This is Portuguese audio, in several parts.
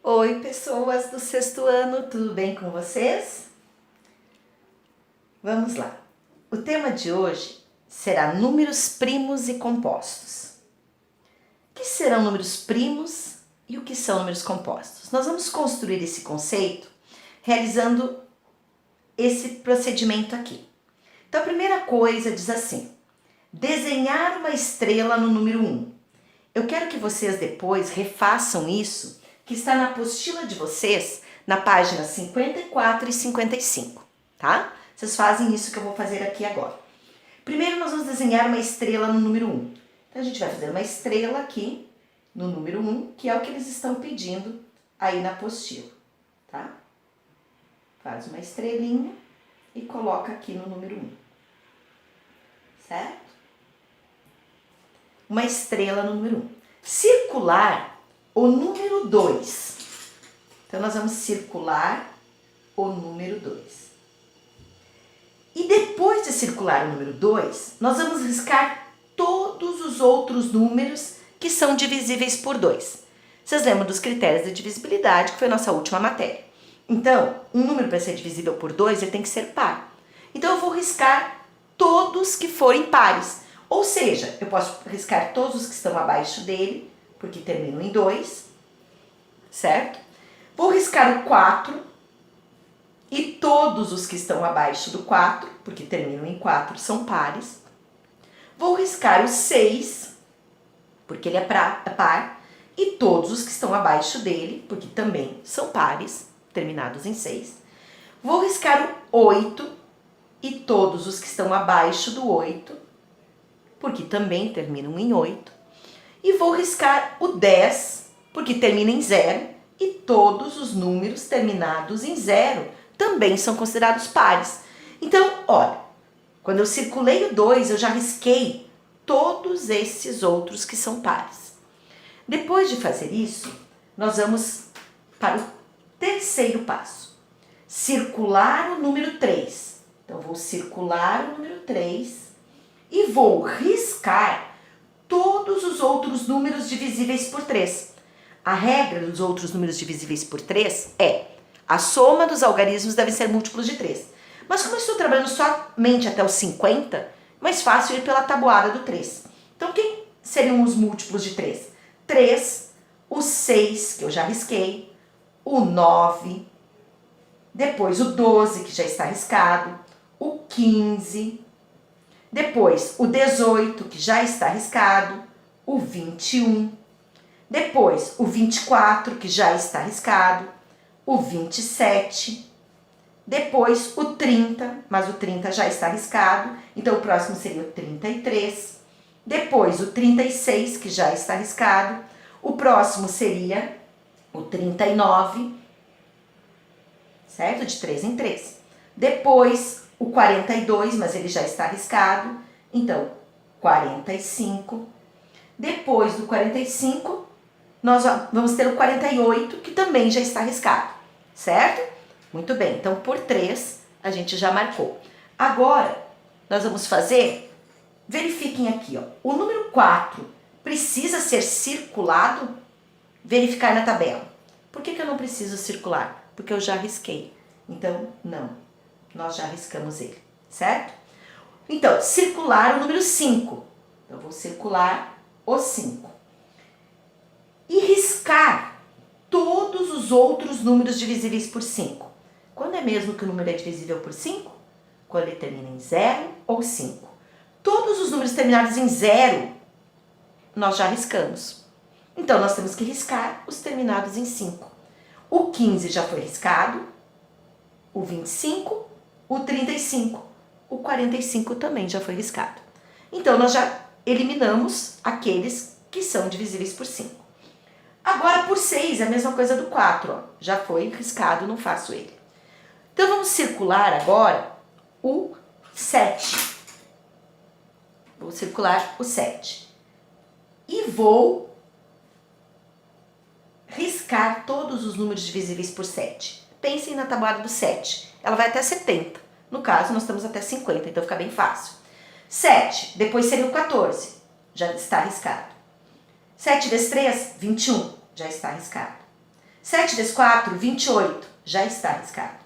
Oi, pessoas do sexto ano, tudo bem com vocês? Vamos lá. O tema de hoje será números primos e compostos. O que serão números primos e o que são números compostos? Nós vamos construir esse conceito realizando esse procedimento aqui. Então, a primeira coisa diz assim: desenhar uma estrela no número 1. Eu quero que vocês depois refaçam isso, que está na apostila de vocês, na página 54 e 55, tá? Vocês fazem isso que eu vou fazer aqui agora. Primeiro nós vamos desenhar uma estrela no número 1. Então a gente vai fazer uma estrela aqui no número 1, que é o que eles estão pedindo aí na apostila, tá? Faz uma estrelinha e coloca aqui no número 1, certo? Uma estrela no número 1. Circular o número 2. Então, nós vamos circular o número 2. E depois de circular o número 2, nós vamos riscar todos os outros números que são divisíveis por 2. Vocês lembram dos critérios de divisibilidade, que foi a nossa última matéria. Então, um número para ser divisível por 2, ele tem que ser par. Então, eu vou riscar todos que forem pares. Ou seja, eu posso riscar todos os que estão abaixo dele, porque terminam em 2, certo? Vou riscar o 4 e todos os que estão abaixo do 4, porque terminam em 4, são pares. Vou riscar o 6, porque ele é par, e todos os que estão abaixo dele, porque também são pares, terminados em 6. Vou riscar o 8 e todos os que estão abaixo do 8, porque também terminam em 8. E vou riscar o 10, porque termina em 0, e todos os números terminados em 0 também são considerados pares. Então, olha, quando eu circulei o 2, eu já risquei todos esses outros que são pares. Depois de fazer isso, nós vamos para o terceiro passo. Circular o número 3. Então, vou circular o número 3 e vou riscar todos os outros números divisíveis por 3. A regra dos outros números divisíveis por 3 é: a soma dos algarismos deve ser múltiplos de 3. Mas como eu estou trabalhando somente até os 50, é mais fácil ir pela tabuada do 3. Então, quem seriam os múltiplos de 3? 3, o 6, que eu já risquei, o 9, depois o 12, que já está riscado, o 15, depois o 18, que já está riscado, o 21, depois o 24, que já está riscado, o 27, depois o 30, mas o 30 já está riscado, então o próximo seria o 33, depois o 36, que já está riscado, o próximo seria o 39, certo? De 3 em 3. Depois o 42, mas ele já está riscado, então 45. Depois do 45, nós vamos ter o 48, que também já está riscado, certo? Muito bem, então por 3 a gente já marcou. Agora, nós vamos fazer, verifiquem aqui, ó, o número 4 precisa ser circulado? Verificar na tabela. Por que eu não preciso circular? Porque eu já risquei. Então, não, nós já riscamos ele, certo? Então, circular o número 5. Então, eu vou circular o 5. E riscar todos os outros números divisíveis por 5. Quando é mesmo que o número é divisível por 5? Quando ele termina em 0 ou 5. Todos os números terminados em 0, nós já riscamos. Então, nós temos que riscar os terminados em 5. O 15 já foi riscado, o 25, o 35, o 45 também já foi riscado. Então, nós já eliminamos aqueles que são divisíveis por 5. Agora, por 6, é a mesma coisa do 4, ó. Já foi riscado, não faço ele. Então, vamos circular agora o 7. Vou circular o 7. E vou riscar todos os números divisíveis por 7. Pensem na tabuada do 7. Ela vai até 70. No caso, nós estamos até 50, então fica bem fácil. 7, depois seria o 14. Já está riscado. 7 vezes 3, 21. Já está riscado. 7 vezes 4, 28, já está riscado.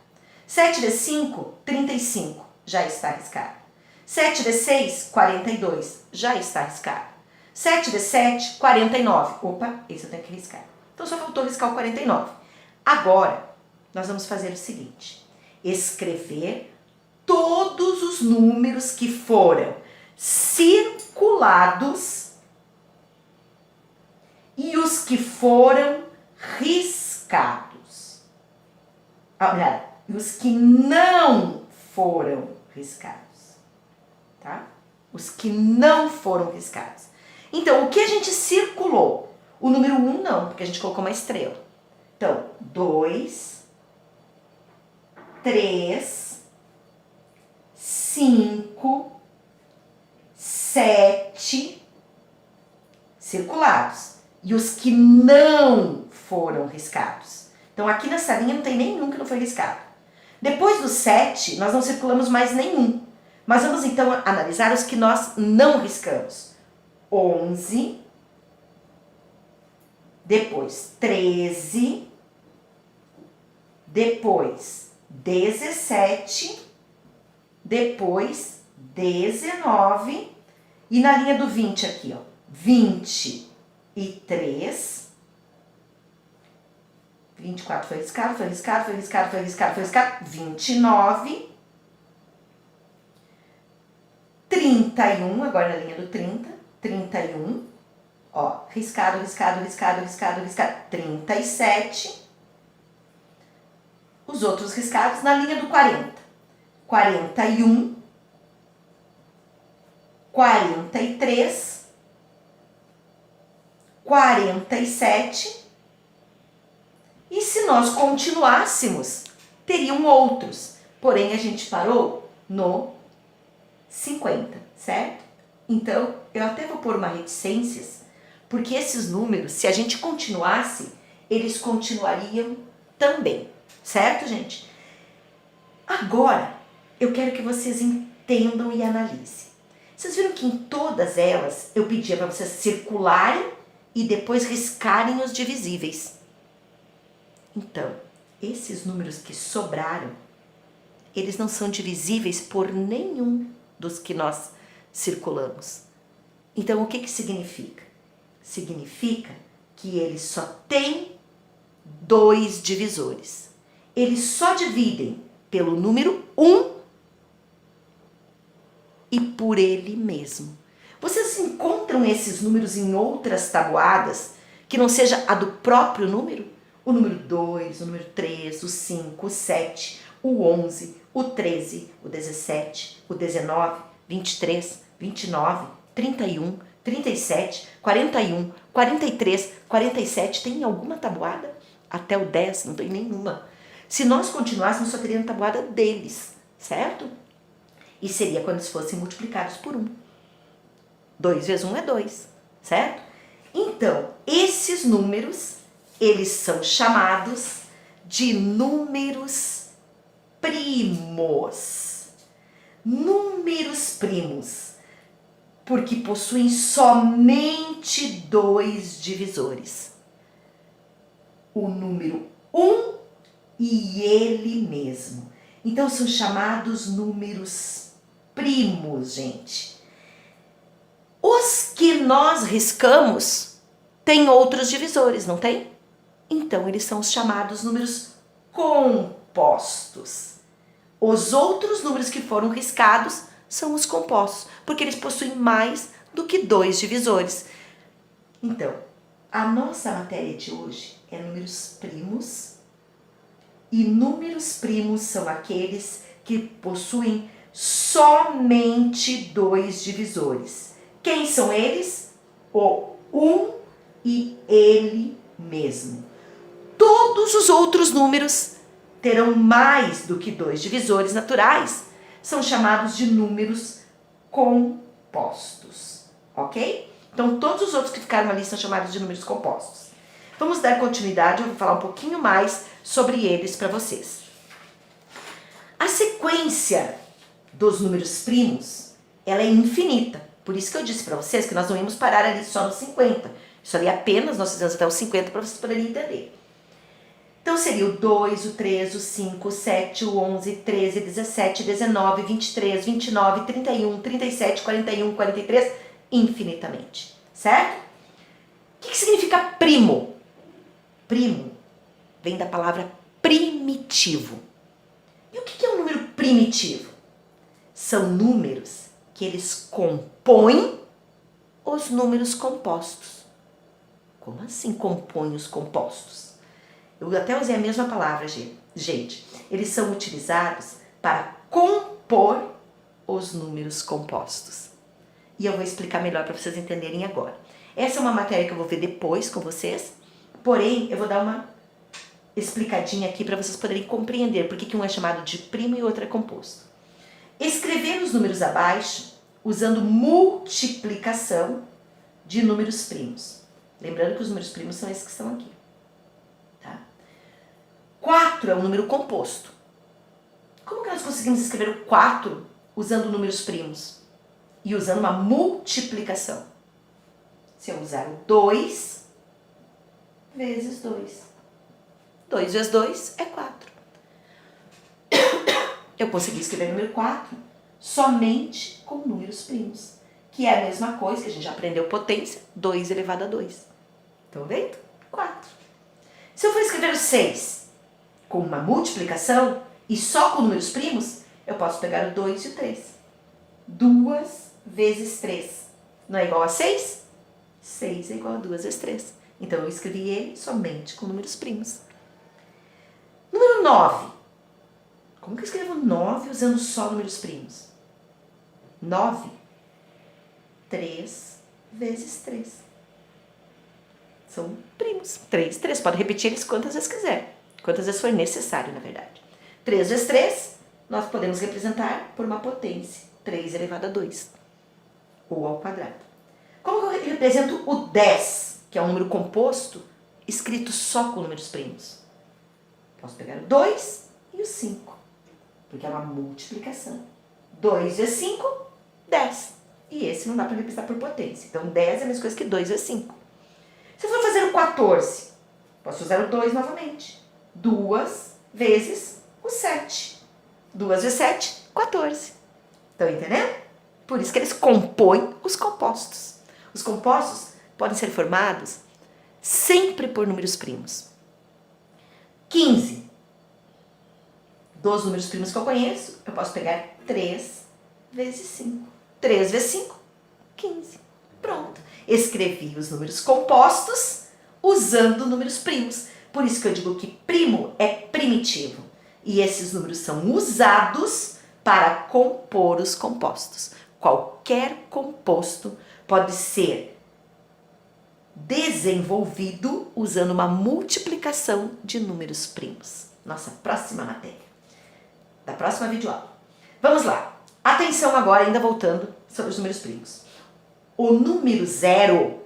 7 vezes 5, 35, já está riscado. 7 vezes 6, 42, já está riscado. 7 vezes 7, 49. Opa, esse eu tenho que riscar. Então só faltou riscar o 49. Agora, nós vamos fazer o seguinte. Escrever todos os números que foram circulados e os que foram riscados. E os que não foram riscados. Tá? Os que não foram riscados. Então, o que a gente circulou? O número 1 não, porque a gente colocou uma estrela. Então, 2, 3, 5, 7 circulados. E os que não foram riscados. Então, aqui nessa linha não tem nenhum que não foi riscado. Depois do 7, nós não circulamos mais nenhum. Mas vamos então analisar os que nós não riscamos. 11, depois 13, depois 17, depois 19 e na linha do 20 aqui, ó, 23, 24 foi riscado, foi riscado, foi riscado, foi riscado, foi riscado, 29, 31, agora na linha do 30, 31, ó, riscado, riscado, riscado, riscado, riscado, 37, os outros riscados na linha do 40, 41, 43, 47, e se nós continuássemos, teriam outros, porém a gente parou no 50, certo? Então, eu até vou pôr uma reticências, porque esses números, se a gente continuasse, eles continuariam também, certo, gente? Agora, eu quero que vocês entendam e analisem. Vocês viram que em todas elas eu pedia para vocês circularem e depois riscarem os divisíveis. Então, esses números que sobraram, eles não são divisíveis por nenhum dos que nós circulamos. Então, o que que significa? Significa que eles só têm 2 divisores. Eles só dividem pelo número 1 e por ele mesmo. Vocês encontram esses números em outras tabuadas que não seja a do próprio número? O número 2, o número 3, o 5, o 7, o 11, o 13, o 17, o 19, 23, 29, 31, 37, 41, 43, 47. Tem alguma tabuada? Até o 10, não tem nenhuma. Se nós continuássemos, só teria a tabuada deles, certo? E seria quando eles fossem multiplicados por 1. 2 vezes 1 é 2, certo? Então, esses números, eles são chamados de números primos. Números primos, porque possuem somente 2 divisores. O número 1 e ele mesmo. Então, são chamados números primos, gente. Os que nós riscamos têm outros divisores, não tem? Então, eles são os chamados números compostos. Os outros números que foram riscados são os compostos, porque eles possuem mais do que 2 divisores. Então, a nossa matéria de hoje é números primos, e números primos são aqueles que possuem somente 2 divisores. Quem são eles? O 1 e ele mesmo. Todos os outros números terão mais do que 2 divisores naturais. São chamados de números compostos, ok? Então, todos os outros que ficaram ali são chamados de números compostos. Vamos dar continuidade, eu vou falar um pouquinho mais sobre eles para vocês. A sequência dos números primos, ela é infinita. Por isso que eu disse para vocês que nós não íamos parar ali só no 50. Isso ali apenas nós fizemos até os 50 para vocês poderem entender. Então seria o 2, o 3, o 5, o 7, o 11, 13, 17, 19, 23, 29, 31, 37, 41, 43, infinitamente, certo? O que significa primo? Primo vem da palavra primitivo. E o que é um número primitivo? São números que eles compõem os números compostos. Como assim compõem os compostos? Eu até usei a mesma palavra, gente. Eles são utilizados para compor os números compostos. E eu vou explicar melhor para vocês entenderem agora. Essa é uma matéria que eu vou ver depois com vocês, porém eu vou dar uma explicadinha aqui para vocês poderem compreender por que um é chamado de primo e outro é composto. Escrever os números abaixo usando multiplicação de números primos. Lembrando que os números primos são esses que estão aqui. 4 é um número composto. Como que nós conseguimos escrever o 4 usando números primos? E usando uma multiplicação. Se eu usar o 2 vezes 2. 2 vezes 2 é 4. Eu consegui escrever o número 4 somente com números primos. Que é a mesma coisa que a gente já aprendeu potência, 2 elevado a 2. Estão vendo? 4. Se eu for escrever o 6 com uma multiplicação e só com números primos, eu posso pegar o 2 e o 3. 2 vezes 3 não é igual a 6? 6 é igual a 2 vezes 3. Então eu escrevi ele somente com números primos. Número 9. Como que eu escrevo 9 usando só números primos? 9. 3 vezes 3. São primos. 3, 3. Pode repetir eles quantas vezes quiser. Quantas vezes for necessário, na verdade. 3 vezes 3, nós podemos representar por uma potência. 3 elevado a 2. Ou ao quadrado. Como que eu represento o 10, que é um número composto, escrito só com números primos? Posso pegar o 2 e o 5. Porque é uma multiplicação. 2 vezes 5, 10. E esse não dá para representar por potência. Então, 10 é a mesma coisa que 2 vezes 5. Se eu for fazer o 14, posso usar o 2 novamente. 2 vezes o 7. 2 vezes 7, 14. Estão entendendo? Por isso que eles compõem os compostos. Os compostos podem ser formados sempre por números primos. 15. Dos números primos que eu conheço, eu posso pegar 3 vezes 5. 3 vezes 5, 15. Pronto. Escrevi os números compostos usando números primos. Por isso que eu digo que primo é primitivo. E esses números são usados para compor os compostos. Qualquer composto pode ser desenvolvido usando uma multiplicação de números primos. Nossa próxima matéria. Da próxima videoaula. Vamos lá. Atenção agora, ainda voltando sobre os números primos. O número 0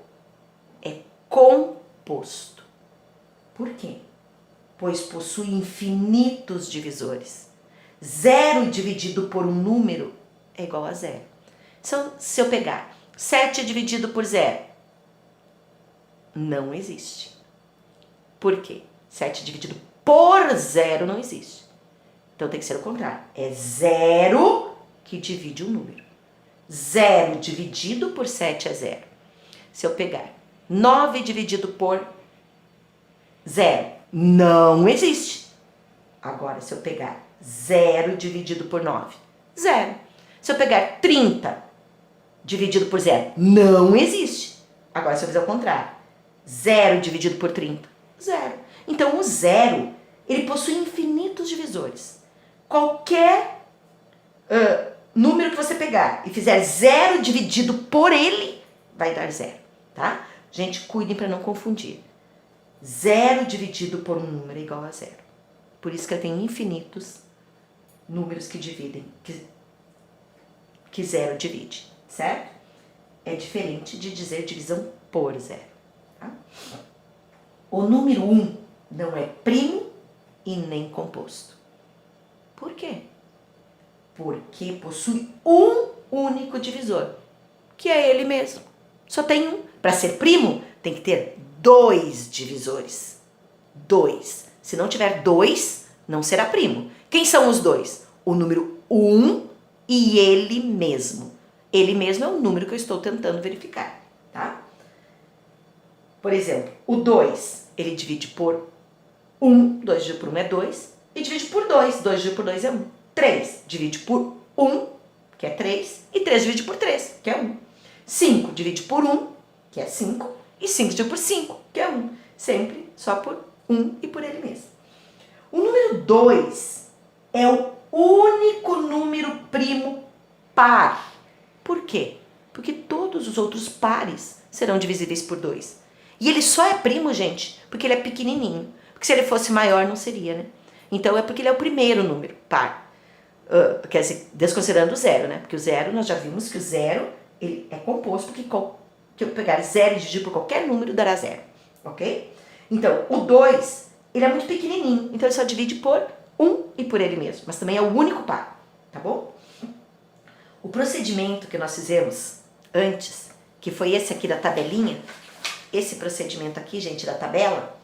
é composto. Por quê? Pois possui infinitos divisores. 0 dividido por um número é igual a 0. Então, se eu pegar 7 dividido por 0, não existe. Por quê? 7 dividido por 0 não existe. Então tem que ser o contrário. É 0 que divide um número. 0 dividido por 7 é 0. Se eu pegar 9 dividido por 0, não existe. Agora, se eu pegar 0 dividido por 9, 0. Se eu pegar 30 dividido por 0, não existe. Agora, se eu fizer o contrário, 0 dividido por 30, 0. Então, o 0, ele possui infinitos divisores. Qualquer número que você pegar e fizer 0 dividido por ele, vai dar 0, tá? Gente, cuidem para não confundir. 0 dividido por um número é igual a 0. Por isso que eu tenho infinitos números que dividem, que 0 divide, certo? É diferente de dizer divisão por 0. Tá? O número 1 não é primo e nem composto. Por quê? Porque possui um único divisor, que é ele mesmo. Só tem um. Para ser primo, tem que ter 2 divisores. 2. Se não tiver 2, não será primo. Quem são os dois? O número 1 e ele mesmo. Ele mesmo é o número que eu estou tentando verificar, tá? Por exemplo, o 2, ele divide por 1, 2 dividido por 1 é 2, e divide por 2, 2 dividido por 2 é 1. 3 divide por 1, que é 3, e 3 divide por 3, que é 1. 5 divide por 1, que é 5, e 5 divide por 5, que é 1. Sempre só por 1 e por ele mesmo. O número 2 é o único número primo par. Por quê? Porque todos os outros pares serão divisíveis por 2. E ele só é primo, gente, porque ele é pequenininho. Porque se ele fosse maior, não seria, né? Então é porque ele é o primeiro número par. Quer dizer, desconsiderando o zero, né? Porque o zero, nós já vimos que o zero ele é composto, porque que eu pegar zero e dividir por qualquer número dará zero, ok? Então, o 2, ele é muito pequenininho, então ele só divide por 1 e por ele mesmo, mas também é o único par, tá bom? O procedimento que nós fizemos antes, que foi esse aqui da tabelinha, esse procedimento aqui, gente, da tabela,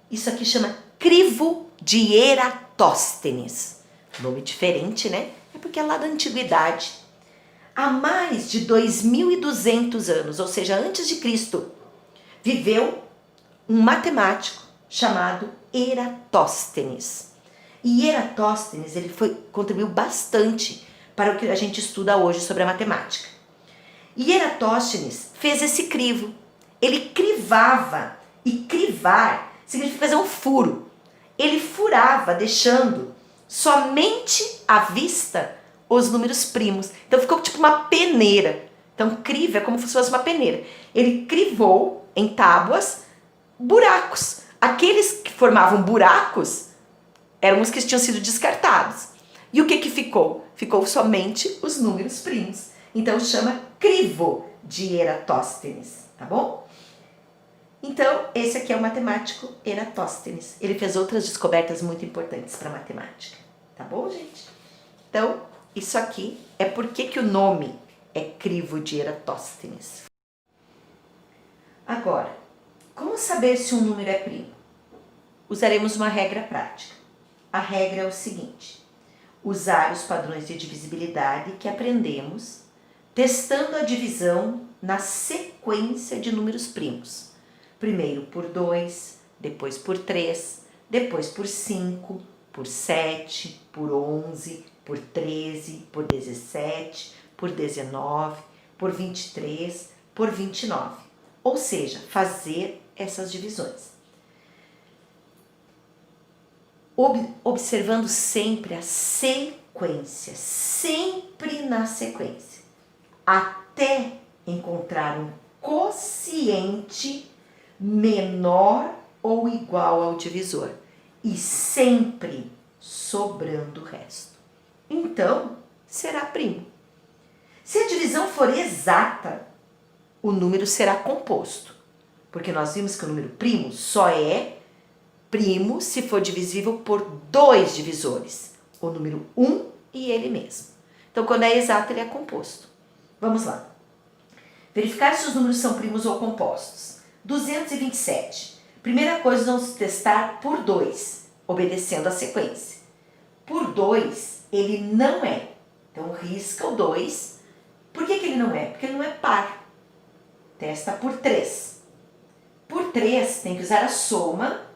isso aqui chama crivo de Eratóstenes. Nome diferente, né? É porque é lá da antiguidade. Há mais de 2.200 anos, ou seja, antes de Cristo, viveu um matemático chamado Eratóstenes. E Eratóstenes, ele contribuiu bastante para o que a gente estuda hoje sobre a matemática. E Eratóstenes fez esse crivo. Ele crivava, e crivar significa fazer um furo. Ele furava, deixando somente à vista os números primos. Então ficou tipo uma peneira. Então crivo é como se fosse uma peneira. Ele crivou em tábuas buracos. Aqueles que formavam buracos eram os que tinham sido descartados. E o que ficou? Ficou somente os números primos. Então chama crivo de Eratóstenes, tá bom? Então, esse aqui é o matemático Eratóstenes. Ele fez outras descobertas muito importantes para a matemática, tá bom, gente? Então, isso aqui é porque o nome é crivo de Eratóstenes. Agora, como saber se um número é primo? Usaremos uma regra prática. A regra é o seguinte: usar os padrões de divisibilidade que aprendemos testando a divisão na sequência de números primos. Primeiro por 2, depois por 3, depois por 5, por 7, por 11, por 13, por 17, por 19, por 23, por 29. Ou seja, fazer essas divisões. Observando sempre a sequência, sempre na sequência, até encontrar um quociente menor ou igual ao divisor e sempre sobrando o resto. Então, será primo. Se a divisão for exata, o número será composto, porque nós vimos que o número primo só é primo se for divisível por 2 divisores, o número 1 e ele mesmo. Então, quando é exato, ele é composto. Vamos lá. Verificar se os números são primos ou compostos. 227. Primeira coisa, vamos testar por 2, obedecendo a sequência. Por 2, ele não é. Então, risca o 2. Por que ele não é? Porque ele não é par. Testa por 3. Por 3, tem que usar a soma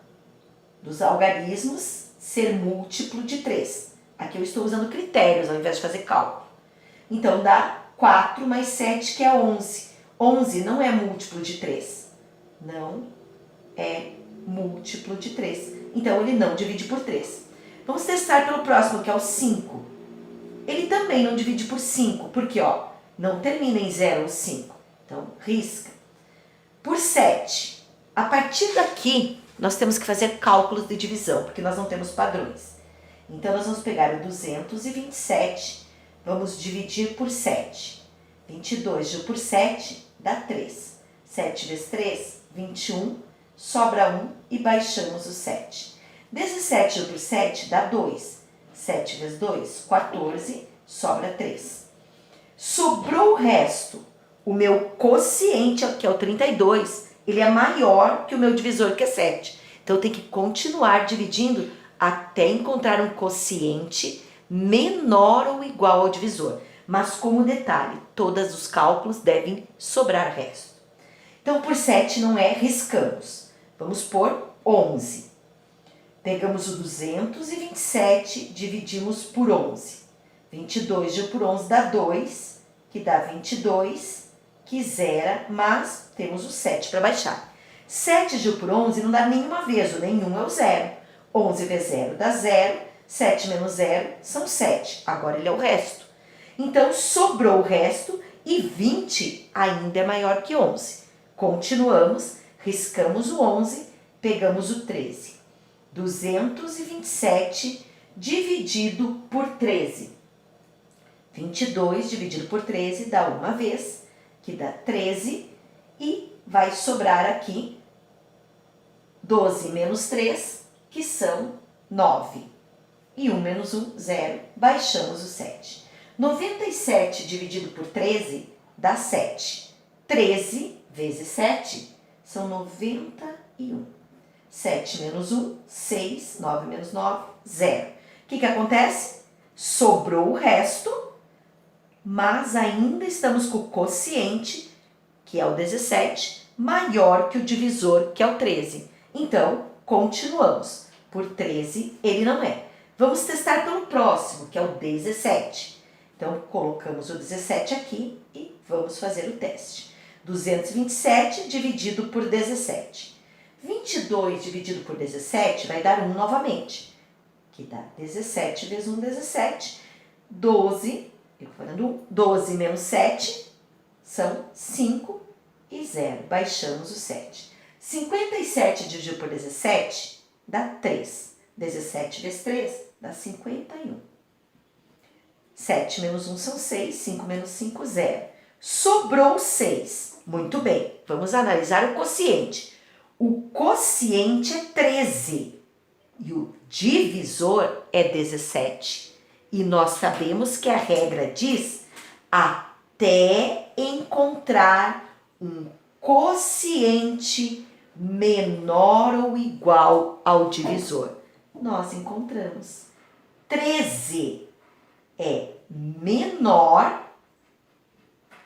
dos algarismos ser múltiplo de 3. Aqui eu estou usando critérios ao invés de fazer cálculo. Então, dá 4 mais 7, que é 11. 11 não é múltiplo de 3. Não é múltiplo de 3. Então, ele não divide por 3. Vamos testar pelo próximo, que é o 5. Ele também não divide por 5, porque, ó, não termina em 0 ou 5. Então, risca. Por 7. A partir daqui, nós temos que fazer cálculos de divisão, porque nós não temos padrões. Então, nós vamos pegar o 227, vamos dividir por 7. 22 dividido por 7 dá 3. 7 vezes 3, 21, sobra 1 e baixamos o 7. 17 dividido por 7 dá 2. 7 vezes 2, 14, sobra 3. Sobrou o resto. O meu quociente, que é o 32, ele é maior que o meu divisor, que é 7. Então tem que continuar dividindo até encontrar um quociente menor ou igual ao divisor. Mas como detalhe, todos os cálculos devem sobrar resto. Então por 7 não é, riscamos. Vamos por 11. Pegamos o 227, dividimos por 11. 22 dividido por 11 dá 2, que dá 22, que zera, mas temos o 7 para baixar. 7 dividido por 11 não dá nenhuma vez, o nenhum é o 0. 11 vezes 0 dá 0, 7 menos 0 são 7. Agora ele é o resto. Então sobrou o resto e 20 ainda é maior que 11. Continuamos, riscamos o 11, pegamos o 13. 227 dividido por 13. 22 dividido por 13 dá uma vez, que dá 13, e vai sobrar aqui 12 menos 3, que são 9. E 1 menos 1, 0. Baixamos o 7. 97 dividido por 13 dá 7. 13 vezes 7 são 91. 7 menos 1, 6. 9 menos 9, 0. O que acontece? Sobrou o resto, mas ainda estamos com o quociente, que é o 17, maior que o divisor, que é o 13. Então, continuamos. Por 13, ele não é. Vamos testar pelo próximo, que é o 17. Então, colocamos o 17 aqui e vamos fazer o teste. 227 dividido por 17. 22 dividido por 17 vai dar 1 novamente, que dá 17 vezes 1, 17. 12, eu falando 1, 12 menos 7 são 5 e 0. Baixamos o 7. 57 dividido por 17 dá 3. 17 vezes 3 dá 51. 7 menos 1 são 6, 5 menos 5, 0. Sobrou 6. Muito bem, vamos analisar o quociente. O quociente é 13 e o divisor é 17. E nós sabemos que a regra diz até encontrar um quociente menor ou igual ao divisor. Nós encontramos. 13 é menor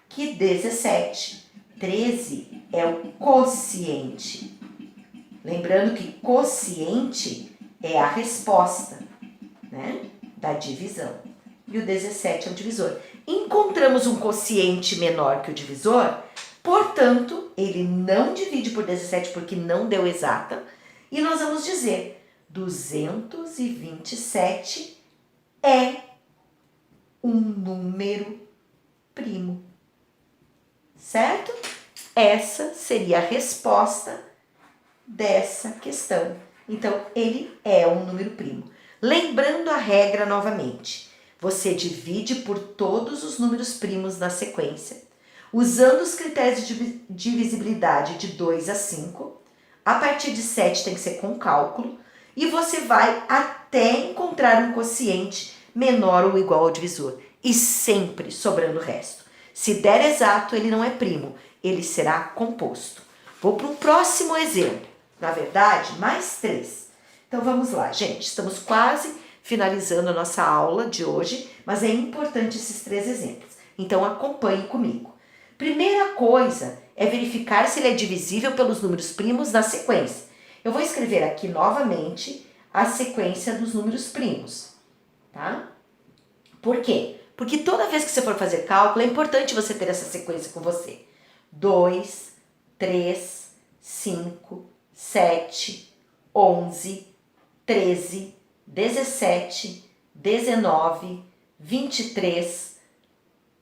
que 17. 13 é o quociente. Lembrando que quociente é a resposta, né, da divisão. E o 17 é o divisor. Encontramos um quociente menor que o divisor, portanto, ele não divide por 17 porque não deu exata. E nós vamos dizer 227 é um número primo. Certo? Essa seria a resposta dessa questão. Então, ele é um número primo. Lembrando a regra novamente, você divide por todos os números primos na sequência, usando os critérios de divisibilidade de 2 a 5, a partir de 7 tem que ser com cálculo, e você vai até encontrar um quociente menor ou igual ao divisor, e sempre sobrando o resto. Se der exato, ele não é primo, ele será composto. Vou para um próximo exemplo. Na verdade, mais 3. Então vamos lá, gente. Estamos quase finalizando a nossa aula de hoje, mas é importante esses 3 exemplos. Então acompanhe comigo. Primeira coisa é verificar se ele é divisível pelos números primos na sequência. Eu vou escrever aqui novamente a sequência dos números primos, tá? Por quê? Porque toda vez que você for fazer cálculo, é importante você ter essa sequência com você. 2, 3, 5, 7, 11, 13, 17, 19, 23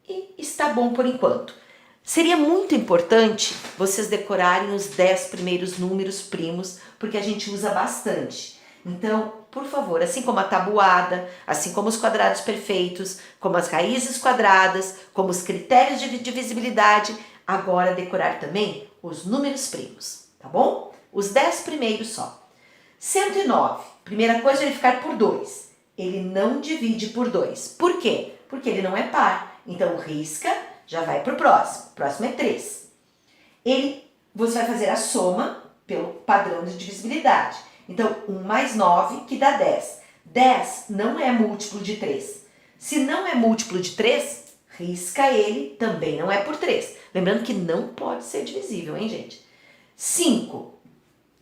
e está bom por enquanto. Seria muito importante vocês decorarem os 10 primeiros números primos, porque a gente usa bastante. Então, por favor, assim como a tabuada, assim como os quadrados perfeitos, como as raízes quadradas, como os critérios de divisibilidade, agora decorar também os números primos, tá bom? Os 10 primeiros só. 109, primeira coisa é verificar por 2. Ele não divide por 2. Por quê? Porque ele não é par. Então, risca, já vai para o próximo. O próximo é 3. Você vai fazer a soma pelo padrão de divisibilidade. Então, 1 mais 9 que dá 10. 10 não é múltiplo de 3. Se não é múltiplo de 3, risca ele, também não é por 3. Lembrando que não pode ser divisível, hein, gente? 5,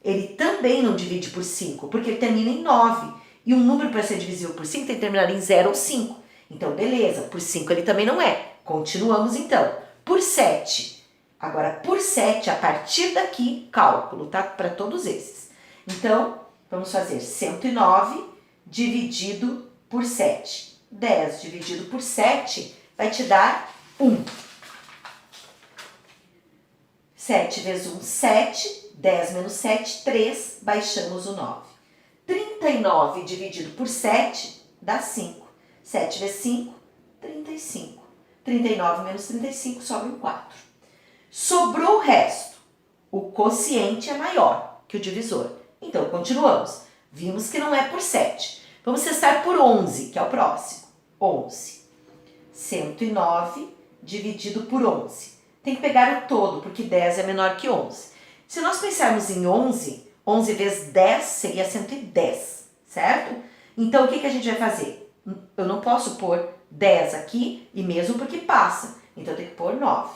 ele também não divide por 5, porque ele termina em 9. E um número para ser divisível por 5 tem que terminar em 0 ou 5. Então, beleza, por 5 ele também não é. Continuamos, então. Por 7. Agora, por 7, a partir daqui, cálculo, tá? Para todos esses. Então, vamos fazer 109 dividido por 7. 10 dividido por 7 vai te dar 1. 7 vezes 1, 7. 10 menos 7, 3. Baixamos o 9. 39 dividido por 7 dá 5. 7 vezes 5, 35. 39 menos 35 sobra um 4. Sobrou o resto. O quociente é maior que o divisor. Então, continuamos. Vimos que não é por 7. Vamos testar por 11, que é o próximo. 11. 109 dividido por 11. Tem que pegar o todo, porque 10 é menor que 11. Se nós pensarmos em 11, 11 vezes 10 seria 110, certo? Então, o que a gente vai fazer? Eu não posso pôr 10 aqui, e mesmo porque passa. Então, eu tenho que pôr 9.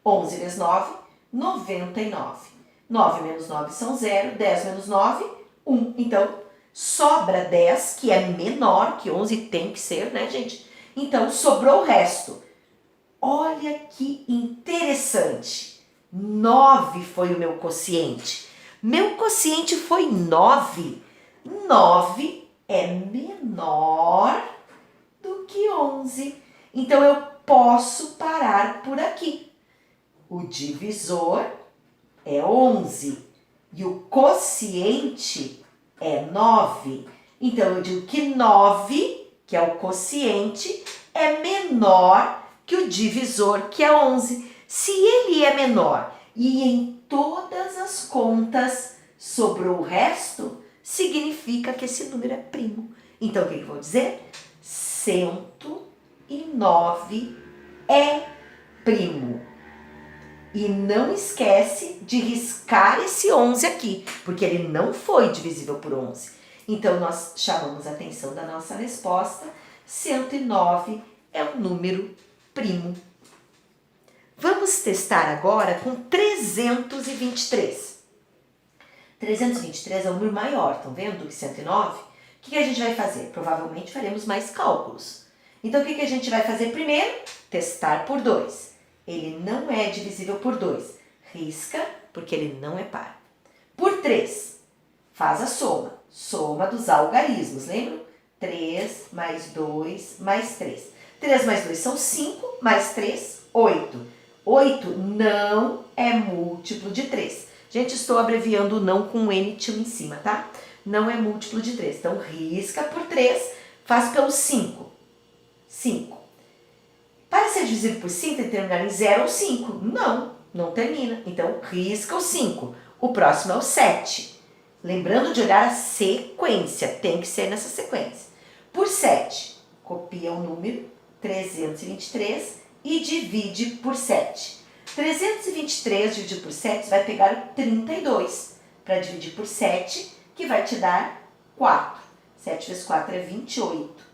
11 vezes 9, 99. 9 menos 9 são 0. 10 menos 9, 1. Então, sobra 10, que é menor que 11, tem que ser, né, gente? Então, sobrou o resto. Olha que interessante. 9 foi o meu quociente. Meu quociente foi 9. 9 é menor do que 11. Então, eu posso parar por aqui. O divisor é 11 e o quociente é 9. Então, eu digo que 9, que é o quociente, é menor que o divisor, que é 11. Se ele é menor e em todas as contas sobrou o resto, significa que esse número é primo. Então, o que eu vou dizer? 109 é primo. E não esquece de riscar esse 11 aqui, porque ele não foi divisível por 11. Então, nós chamamos a atenção da nossa resposta. 109 é um número primo. Vamos testar agora com 323. 323 é um número maior, estão vendo, do que 109? O que a gente vai fazer? Provavelmente faremos mais cálculos. Então, o que a gente vai fazer primeiro? Testar por 2. Ele não é divisível por 2. Risca, porque ele não é par. Por 3, faz a soma. Soma dos algarismos, lembram? 3 mais 2 mais 3. 3 mais 2 são 5, mais 3, 8. 8 não é múltiplo de 3. Gente, estou abreviando o não com um N tio em cima, tá? Não é múltiplo de 3. Então, risca por 3, faz pelo 5. 5. Para ser divisível por 5, tem que terminar em 0 ou 5. Não, não termina. Então, risca o 5. O próximo é o 7. Lembrando de olhar a sequência, tem que ser nessa sequência. Por 7, copia o número 323 e divide por 7. 323 dividido por 7 vai pegar o 32 para dividir por 7, que vai te dar 4. 7 vezes 4 é 28.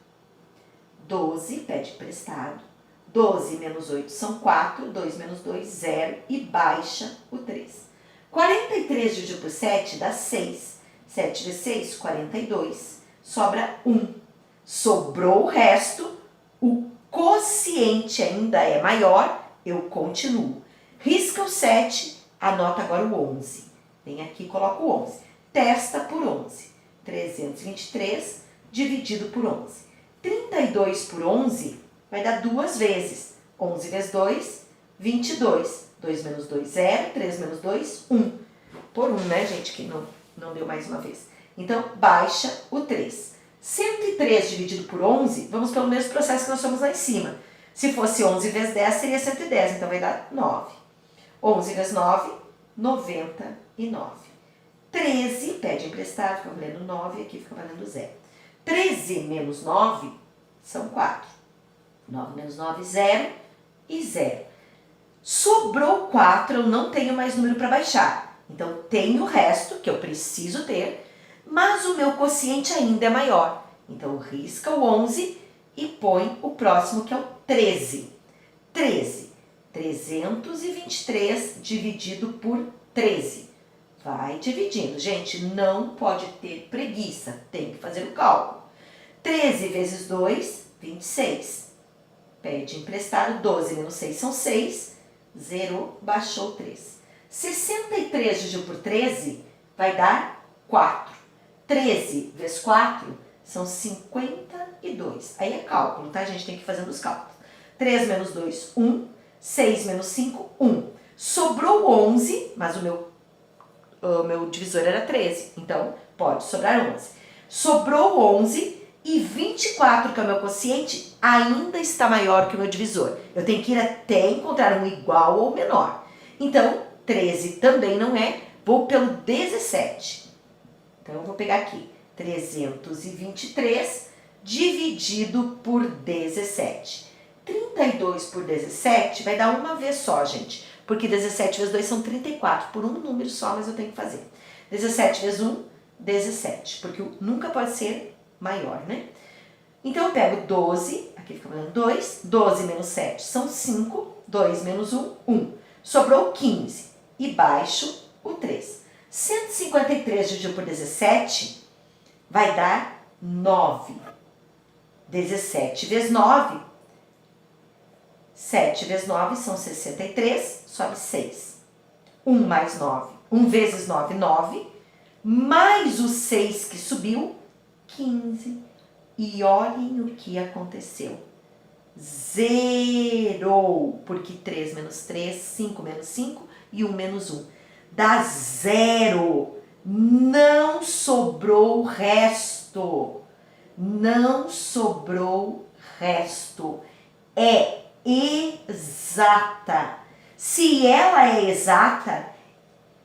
12, pede emprestado. 12 menos 8 são 4, 2 menos 2, 0 e baixa o 3. 43 dividido por 7 dá 6. 7 vezes 6, 42. Sobra 1. Sobrou o resto, o quociente ainda é maior, eu continuo. Risca o 7, anota agora o 11. Vem aqui e coloca o 11. Testa por 11. 323 dividido por 11. 32 por 11 vai dar 2 vezes. 11 vezes 2, 22. 2 menos 2, 0. 3 menos 2, 1. Por 1, né, gente, que não deu mais uma vez. Então, baixa o 3. 103 dividido por 11, vamos pelo mesmo processo que nós somos lá em cima. Se fosse 11 vezes 10, seria 110, então vai dar 9. 11 vezes 9, 99. 13, pede emprestado, fica valendo 9, aqui fica valendo 0. 13 menos 9 são 4. 9 menos 9, 0 e 0. Sobrou 4, eu não tenho mais número para baixar. Então, tem o resto que eu preciso ter, mas o meu quociente ainda é maior. Então, risca o 11 e põe o próximo, que é o 13. 13. 323 dividido por 13. Vai dividindo. Gente, não pode ter preguiça, tem que fazer o cálculo. 13 vezes 2, 26. Pede emprestado, 12 menos 6 são 6. Zerou, baixou 3. 63 dividido por 13 vai dar 4. 13 vezes 4 são 52. Aí é cálculo, tá? A gente tem que ir fazendo os cálculos. 3 menos 2, 1. 6 menos 5, 1. Sobrou 11, mas o meu divisor era 13. Então, pode sobrar 11. Sobrou 11 e 24, que é o meu quociente, ainda está maior que o meu divisor. Eu tenho que ir até encontrar um igual ou menor. Então, 13 também não é. Vou pelo 17. Então, eu vou pegar aqui 323 dividido por 17. 32 por 17 vai dar uma vez só, gente. Porque 17 vezes 2 são 34. Por um número só, mas eu tenho que fazer. 17 vezes 1, 17. Porque nunca pode ser maior, né? Então, eu pego 12. Aqui fica falando 2. 12 menos 7 são 5. 2 menos 1, 1. Sobrou 15. E baixo o 3. 153 dividido por 17 vai dar 9. 17 vezes 9... 7 vezes 9 são 63, sobe 6. 1 mais 9. 1 vezes 9, 9. Mais o 6 que subiu, 15. E olhem o que aconteceu. Zerou. Porque 3 menos 3, 5 menos 5 e 1 menos 1. Dá 0. Não sobrou resto. Não sobrou resto. É exata. Se ela é exata,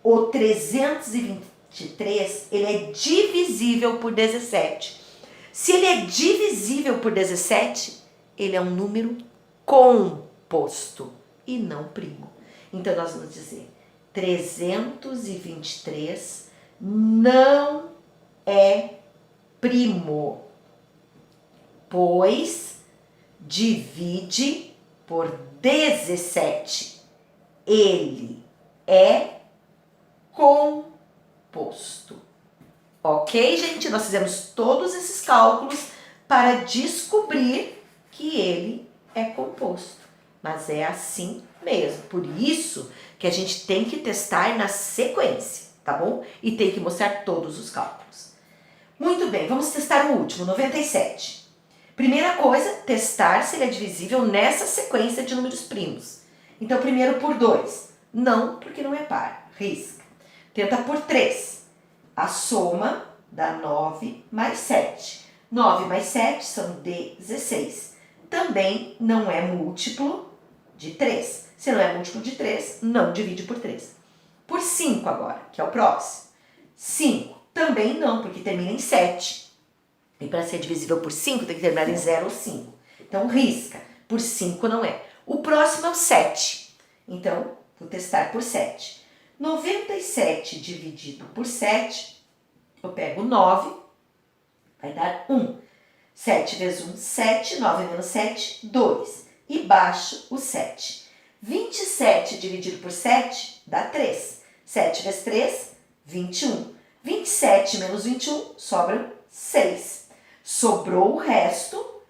o 323, ele é divisível por 17. Se ele é divisível por 17, ele é um número composto e não primo. Então, nós vamos dizer 323 não é primo, pois divide por 17. Ele é composto. Ok, gente? Nós fizemos todos esses cálculos para descobrir que ele é composto. Mas é assim mesmo. Por isso que a gente tem que testar na sequência, tá bom? E tem que mostrar todos os cálculos. Muito bem, vamos testar o último, 97. Primeira coisa, testar se ele é divisível nessa sequência de números primos. Então, primeiro por 2. Não, porque não é par. Risca. Tenta por 3. A soma dá 9 mais 7. 9 mais 7 são 16. Também não é múltiplo de 3. Se não é múltiplo de 3, não divide por 3. Por 5 agora, que é o próximo. 5 também não, porque termina em 7. E para ser divisível por 5, tem que terminar em 0 ou 5. Então, risca. Por 5 não é. O próximo é o 7. Então, vou testar por 7. 97 dividido por 7, eu pego 9, vai dar 1. 7 vezes 1, 7. 9 menos 7, 2. E baixo o 7. 27 dividido por 7 dá 3. 7 vezes 3, 21. 27 menos 21, sobram 6. Sobrou o resto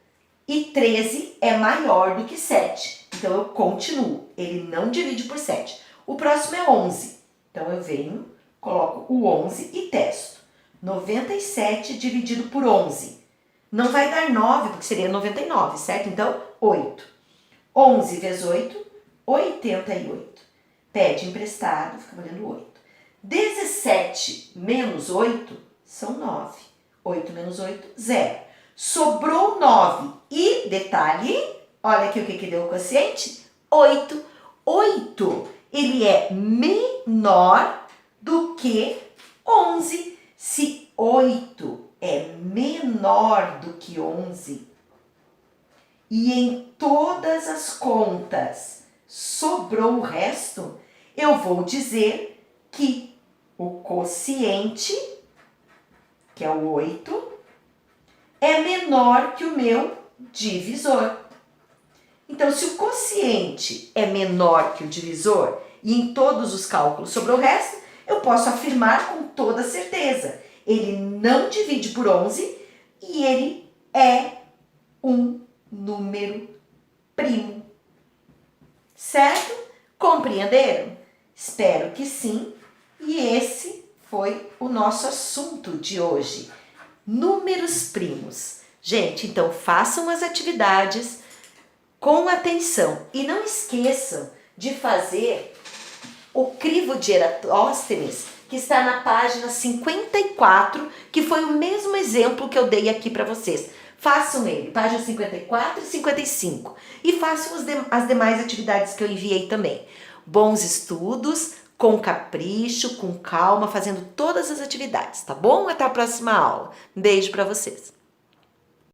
e 13 é maior do que 7. Então, eu continuo. Ele não divide por 7. O próximo é 11. Então, eu venho, coloco o 11 e testo. 97 dividido por 11. Não vai dar 9, porque seria 99, certo? Então, 8. 11 vezes 8, 88. Pede emprestado, fica valendo 8. 17 menos 8 são 9. 8 menos 8, 0. Sobrou 9. E, detalhe, olha aqui o que deu o quociente. 8. 8, ele é menor do que 11. Se 8 é menor do que 11, e em todas as contas sobrou o resto, eu vou dizer que o quociente, que é o 8, é menor que o meu divisor. Então, se o quociente é menor que o divisor e em todos os cálculos sobre o resto, eu posso afirmar com toda certeza. Ele não divide por 11 e ele é um número primo. Certo? Compreenderam? Espero que sim. E esse foi o nosso assunto de hoje. Números primos. Gente, então façam as atividades com atenção e não esqueçam de fazer o crivo de Eratóstenes, que está na página 54, que foi o mesmo exemplo que eu dei aqui para vocês. Façam ele, página 54 e 55. E façam as demais atividades que eu enviei também. Bons estudos, com capricho, com calma, fazendo todas as atividades, tá bom? Até a próxima aula. Beijo para vocês.